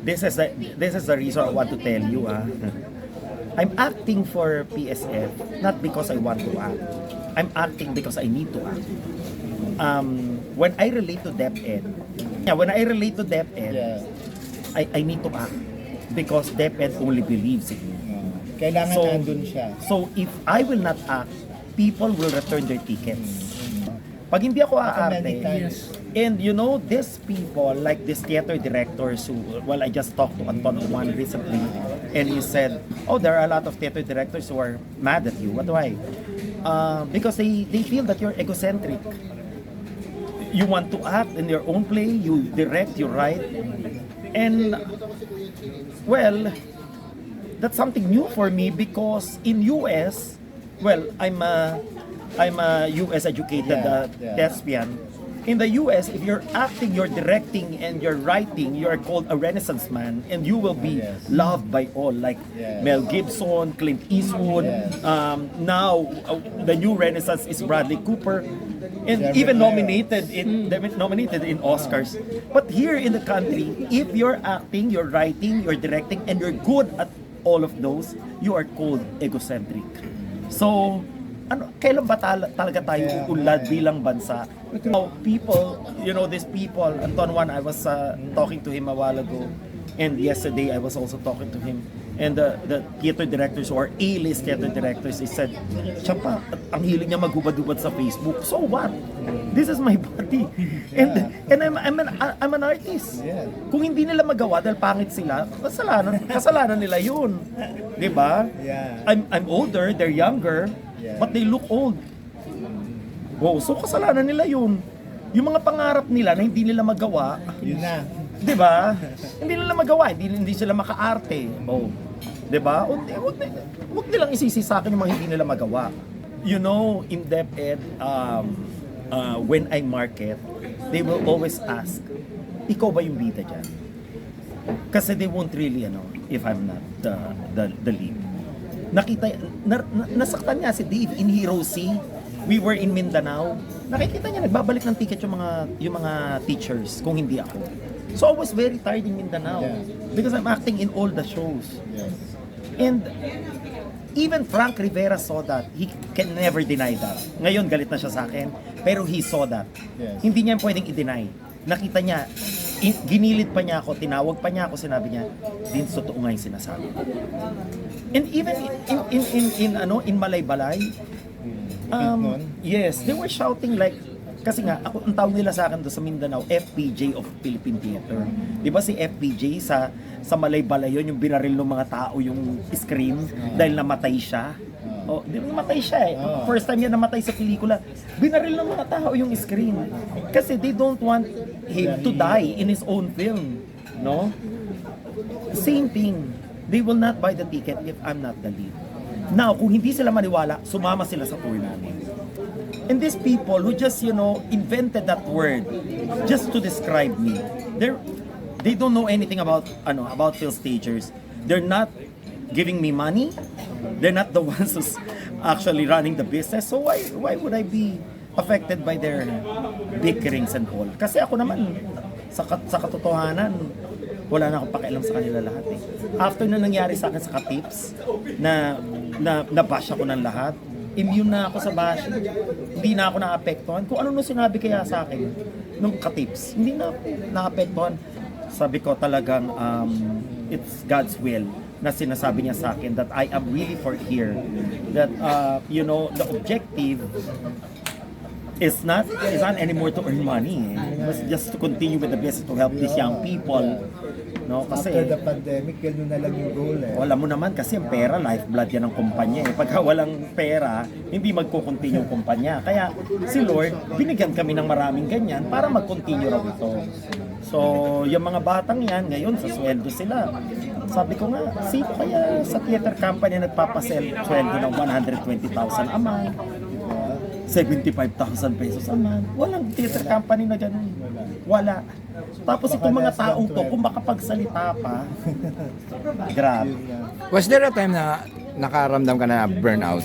this is the reason I want to tell you. I'm acting for PSF not because I want to act. I'm acting because I need to act. When I relate to DepEd, Yeah. I need to act because DepEd only believes in me. Kailangan So- nandun siya. So if I will not act, people will return their tickets. Pag hindi ako aarte, many times. and you know, these people, like these theater directors who, well, I just talked to Anton Juan recently, and he said, oh, there are a lot of theater directors who are mad at you. What why? Because they feel that you're egocentric. You want to act in your own play, you direct, you write, and, well, that's something new for me because in US, well, I'm a US educated thespian. In the US, if you're acting, you're directing, and you're writing, you're called a Renaissance man, and you will be loved by all, like Mel Gibson, Clint Eastwood. Now, the new Renaissance is Bradley Cooper, and even nominated in Oscars. But here in the country, if you're acting, you're writing, you're directing, and you're good at all of those, you are called egocentric. So, kailan ba talaga tayo uunlad bilang bansa? Now, people, you know, these people, Anton Juan, I was talking to him a while ago, and yesterday I was also talking to him, and the theater directors or A-list theater directors, they said, siya pa, ang hiling niya maghubad-hubad sa Facebook. So what? This is my body. And I'm an artist. Kung hindi nila magawa dahil pangit sila, kasalanan nila yun. 'Di ba? I'm older, they're younger, but they look old. Wow, so kasalanan nila yun. Yung mga pangarap nila na hindi nila magawa, Yun na. 'di ba? Hindi nila magawa, hindi sila makaarte. Oh. 'Di ba? Wag nilang isisi sa akin yung mga hindi nila magawa. You know, in DepEd, when I market, they will always ask, ikaw ba yung bida dyan? Kasi they won't really, if I'm not the lead. Nasaktan niya si Dave in Hero C. We were in Mindanao. Nakikita niya, nagbabalik ng ticket yung mga teachers kung hindi ako. So I was very tired in Mindanao because I'm acting in all the shows. And even Frank Rivera saw that. He can never deny that. Ngayon, galit na siya sa akin, pero he saw that. Hindi niya pwedeng i-deny. Nakita niya, ginilit pa niya ako, tinawag pa niya ako, sinabi niya, Vince, totoo nga yung sinasabi. And even in Malaybalay, yes, they were shouting like, kasi nga, ang tawag nila sa akin doon sa Mindanao, FPJ of Philippine Theater. Di ba si FPJ sa Malaybalay yun, yung binaril ng mga tao yung screen dahil namatay siya? Di ba namatay siya eh. First time niya namatay sa pelikula, binaril ng mga tao yung screen. Kasi they don't want him to die in his own film. No? Same thing. They will not buy the ticket if I'm not the lead. Now, kung hindi sila maniwala, sumama sila sa tour namin. And these people who just, invented that word just to describe me, they don't know anything about film stagers. They're not giving me money. They're not the ones who's actually running the business. So why would I be affected by their bickerings and all? Kasi ako naman, sa katotohanan, wala na akong pakialam sa kanila lahat eh. After na nangyari sa akin sa Katips, na bash ako ng lahat, immune na ako sa bashing. Hindi na ako naapektuhan. Kung ano sinabi kaya sa akin nung Katips, hindi na ako naapektuhan. Sabi ko talagang it's God's will na sinasabi niya sa akin that I am really for here. That the objective is not anymore to earn money. It's just to continue with the business to help these young people. No, kasi After the pandemic, gano'n na lang yung goal eh. wala mo naman kasi ang pera, lifeblood yan ng kumpanya eh. Pagka walang pera, hindi magko-continue yung kumpanya. Kaya si Lord, binigyan kami ng maraming ganyan para mag-continue raw ito. So, yung mga batang yan, ngayon sa sweldo sila. Sabi ko nga, sino kaya sa theater company nagpapasel sweldo ng 120,000 a month? 75,000 pesos a month. Walang theater company na ganun. Wala. Tapos itong mga taong to, kung makapagsalita pa, grabe. Was there a time na nakaramdam ka na burnout?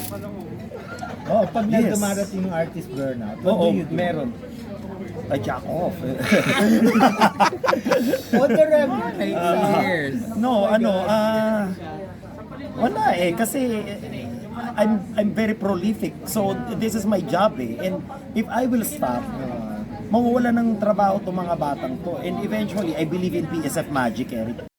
Pag dumarating yung artist burnout, what Oo, do you do? meron. I jack off. On the record, 8 years. No, wala kasi I'm very prolific. So this is my job And if I will stop, mawawala ng trabaho tong mga batang to. And eventually, I believe in PSF magic, Eric.